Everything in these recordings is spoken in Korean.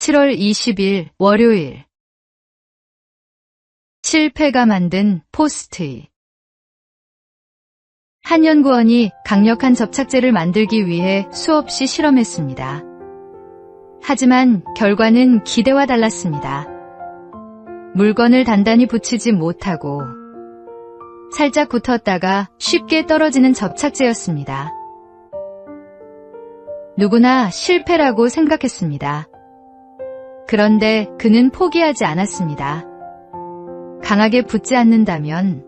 7월 20일 월요일. 실패가 만든 포스트잇. 한 연구원이 강력한 접착제를 만들기 위해 수없이 실험했습니다. 하지만 결과는 기대와 달랐습니다. 물건을 단단히 붙이지 못하고 살짝 붙었다가 쉽게 떨어지는 접착제였습니다. 누구나 실패라고 생각했습니다. 그런데 그는 포기하지 않았습니다. 강하게 붙지 않는다면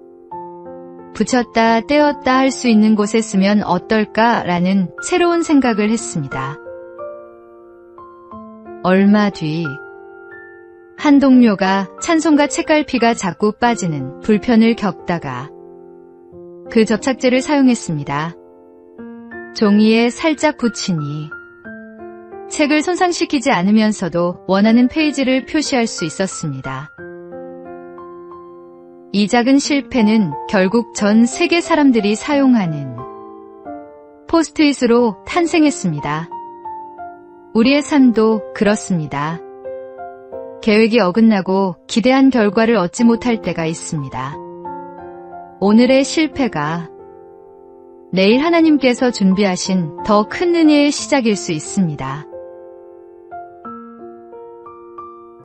붙였다 떼었다 할 수 있는 곳에 쓰면 어떨까라는 새로운 생각을 했습니다. 얼마 뒤 한 동료가 찬송가 책갈피가 자꾸 빠지는 불편을 겪다가 그 접착제를 사용했습니다. 종이에 살짝 붙이니 책을 손상시키지 않으면서도 원하는 페이지를 표시할 수 있었습니다. 이 작은 실패는 결국 전 세계 사람들이 사용하는 포스트잇으로 탄생했습니다. 우리의 삶도 그렇습니다. 계획이 어긋나고 기대한 결과를 얻지 못할 때가 있습니다. 오늘의 실패가 내일 하나님께서 준비하신 더 큰 은혜의 시작일 수 있습니다.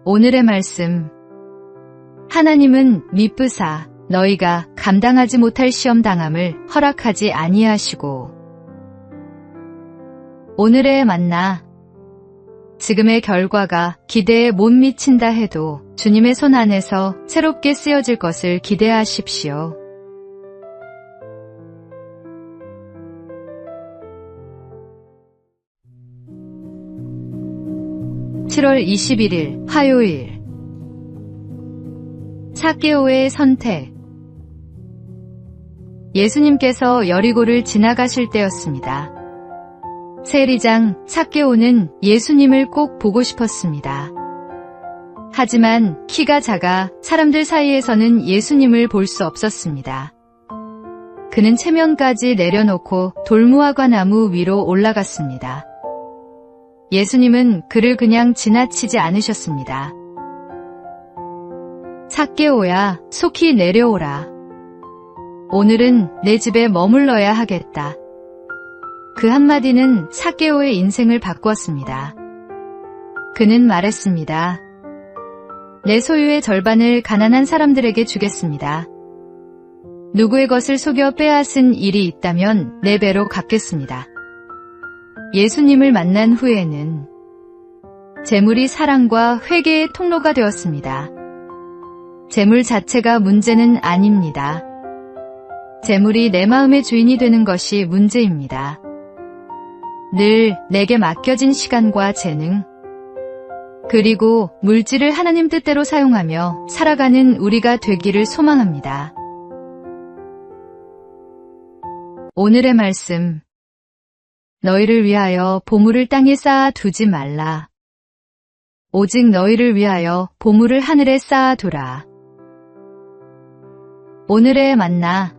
오늘의 말씀. 하나님은 미쁘사 너희가 감당하지 못할 시험 당함을 허락하지 아니하시고. 오늘의 만나. 지금의 결과가 기대에 못 미친다 해도 주님의 손 안에서 새롭게 쓰여질 것을 기대하십시오. (7월 21일) 화요일. 삭개오의 선택. 예수님께서 여리고를 지나가실 때였습니다. 세리장 삭개오는 예수님을 꼭 보고 싶었습니다. 하지만 키가 작아 사람들 사이에서는 예수님을 볼 수 없었습니다. 그는 체면까지 내려놓고 돌무화과 나무 위로 올라갔습니다. 예수님은 그를 그냥 지나치지 않으셨습니다. 삭개오야, 속히 내려오라. 오늘은 내 집에 머물러야 하겠다. 그 한마디는 삭개오의 인생을 바꾸었습니다. 그는 말했습니다. 내 소유의 절반을 가난한 사람들에게 주겠습니다. 누구의 것을 속여 빼앗은 일이 있다면 4배로 갚겠습니다. 예수님을 만난 후에는 재물이 사랑과 회개의 통로가 되었습니다. 재물 자체가 문제는 아닙니다. 재물이 내 마음의 주인이 되는 것이 문제입니다. 늘 내게 맡겨진 시간과 재능, 그리고 물질을 하나님 뜻대로 사용하며 살아가는 우리가 되기를 소망합니다. 오늘의 말씀. 너희를 위하여 보물을 땅에 쌓아 두지 말라. 오직 너희를 위하여 보물을 하늘에 쌓아 두라. 오늘의 만나.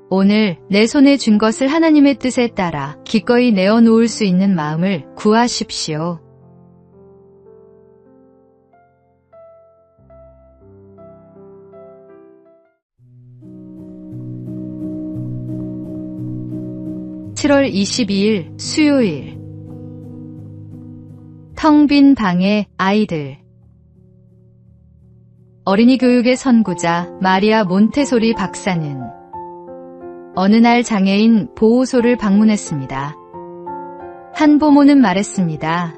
오늘 내 손에 쥔 것을 하나님의 뜻에 따라 기꺼이 내어놓을 수 있는 마음을 구하십시오. (7월 22일) 수요일. 텅 빈 방의 아이들. 어린이 교육의 선구자 마리아 몬테소리 박사는 어느 날 장애인 보호소를 방문했습니다. 한 부모는 말했습니다.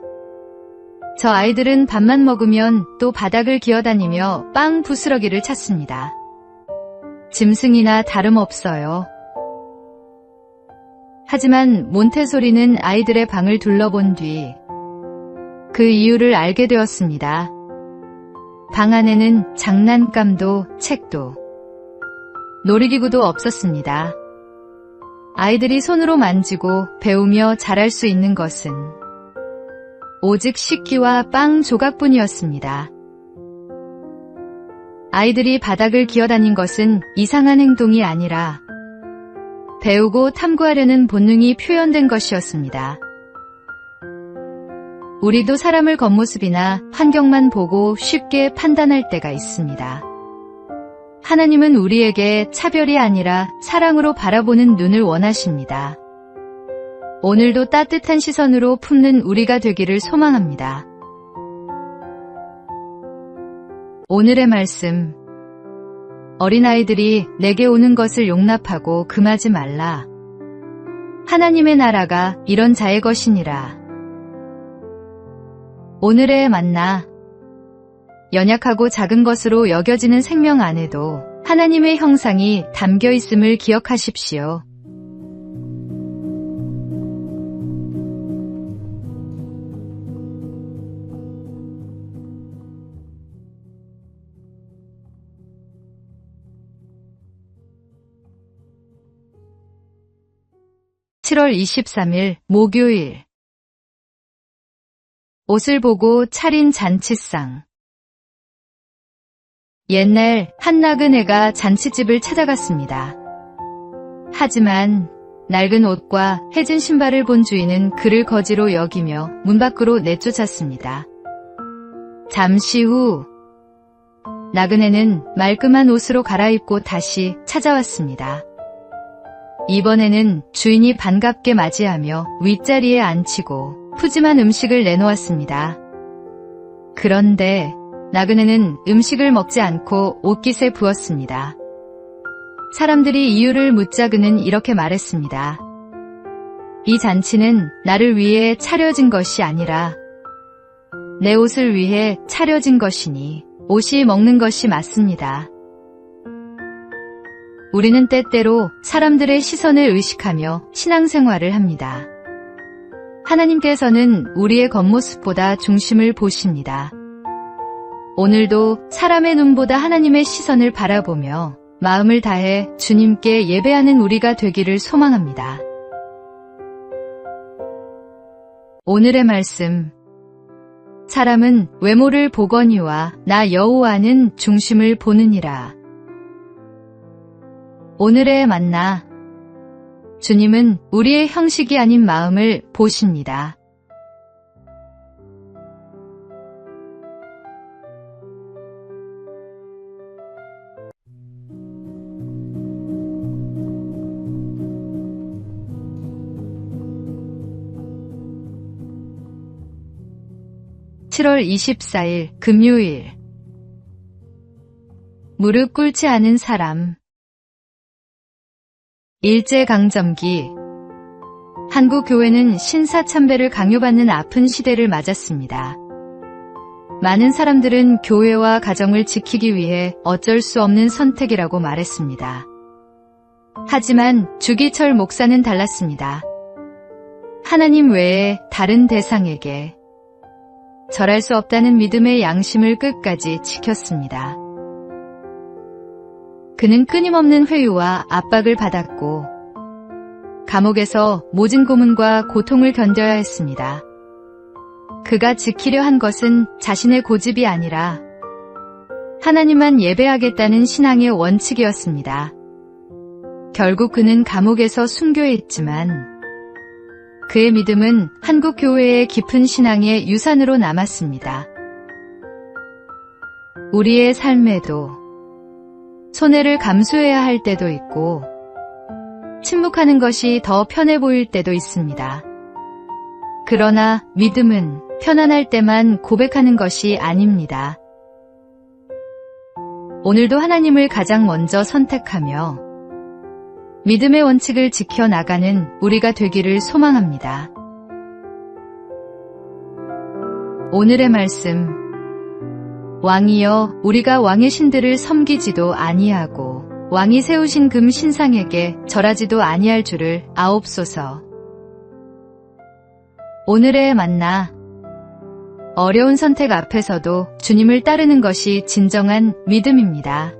저 아이들은 밥만 먹으면 또 바닥을 기어다니며 빵 부스러기를 찾습니다. 짐승이나 다름없어요. 하지만 몬테소리는 아이들의 방을 둘러본 뒤 그 이유를 알게 되었습니다. 방 안에는 장난감도 책도 놀이기구도 없었습니다. 아이들이 손으로 만지고 배우며 잘할 수 있는 것은 오직 식기와 빵 조각뿐이었습니다. 아이들이 바닥을 기어다닌 것은 이상한 행동이 아니라 배우고 탐구하려는 본능이 표현된 것이었습니다. 우리도 사람을 겉모습이나 환경만 보고 쉽게 판단할 때가 있습니다. 하나님은 우리에게 차별이 아니라 사랑으로 바라보는 눈을 원하십니다. 오늘도 따뜻한 시선으로 품는 우리가 되기를 소망합니다. 오늘의 말씀. 어린아이들이 내게 오는 것을 용납하고 금하지 말라. 하나님의 나라가 이런 자의 것이니라. 오늘의 만나. 연약하고 작은 것으로 여겨지는 생명 안에도 하나님의 형상이 담겨 있음을 기억하십시오. (7월 23일) 목요일. 옷을 보고 차린 잔치상. 옛날 한 나그네가 잔치집을 찾아갔습니다. 하지만 낡은 옷과 해진 신발을 본 주인은 그를 거지로 여기며 문 밖으로 내쫓았습니다. 잠시 후 나그네는 말끔한 옷으로 갈아입고 다시 찾아왔습니다. 이번에는 주인이 반갑게 맞이하며 윗자리에 앉히고 푸짐한 음식을 내놓았습니다. 그런데 나그네는 음식을 먹지 않고 옷깃에 부었습니다. 사람들이 이유를 묻자 그는 이렇게 말했습니다. 이 잔치는 나를 위해 차려진 것이 아니라 내 옷을 위해 차려진 것이니 옷이 먹는 것이 맞습니다. 우리는 때때로 사람들의 시선을 의식하며 신앙생활을 합니다. 하나님께서는 우리의 겉모습보다 중심을 보십니다. 오늘도 사람의 눈보다 하나님의 시선을 바라보며 마음을 다해 주님께 예배하는 우리가 되기를 소망합니다. 오늘의 말씀. 사람은 외모를 보거니와 나 여호와는 중심을 보느니라. 오늘의 만나. 주님은 우리의 형식이 아닌 마음을 보십니다. (7월 24일) 금요일. 무릎 꿇지 않은 사람. 일제강점기. 한국 교회는 신사참배를 강요받는 아픈 시대를 맞았습니다. 많은 사람들은 교회와 가정을 지키기 위해 어쩔 수 없는 선택이라고 말했습니다. 하지만 주기철 목사는 달랐습니다. 하나님 외에 다른 대상에게 절할 수 없다는 믿음의 양심을 끝까지 지켰습니다. 그는 끊임없는 회유와 압박을 받았고 감옥에서 모진 고문과 고통을 견뎌야 했습니다. 그가 지키려 한 것은 자신의 고집이 아니라 하나님만 예배하겠다는 신앙의 원칙이었습니다. 결국 그는 감옥에서 순교했지만 그의 믿음은 한국 교회의 깊은 신앙의 유산으로 남았습니다. 우리의 삶에도 손해를 감수해야 할 때도 있고 침묵하는 것이 더 편해 보일 때도 있습니다. 그러나 믿음은 편안할 때만 고백하는 것이 아닙니다. 오늘도 하나님을 가장 먼저 선택하며 믿음의 원칙을 지켜나가는 우리가 되기를 소망합니다. 오늘의 말씀. 왕이여, 우리가 왕의 신들을 섬기지도 아니하고 왕이 세우신 금 신상에게 절하지도 아니할 줄을 아옵소서. 오늘의 만나. 어려운 선택 앞에서도 주님을 따르는 것이 진정한 믿음입니다.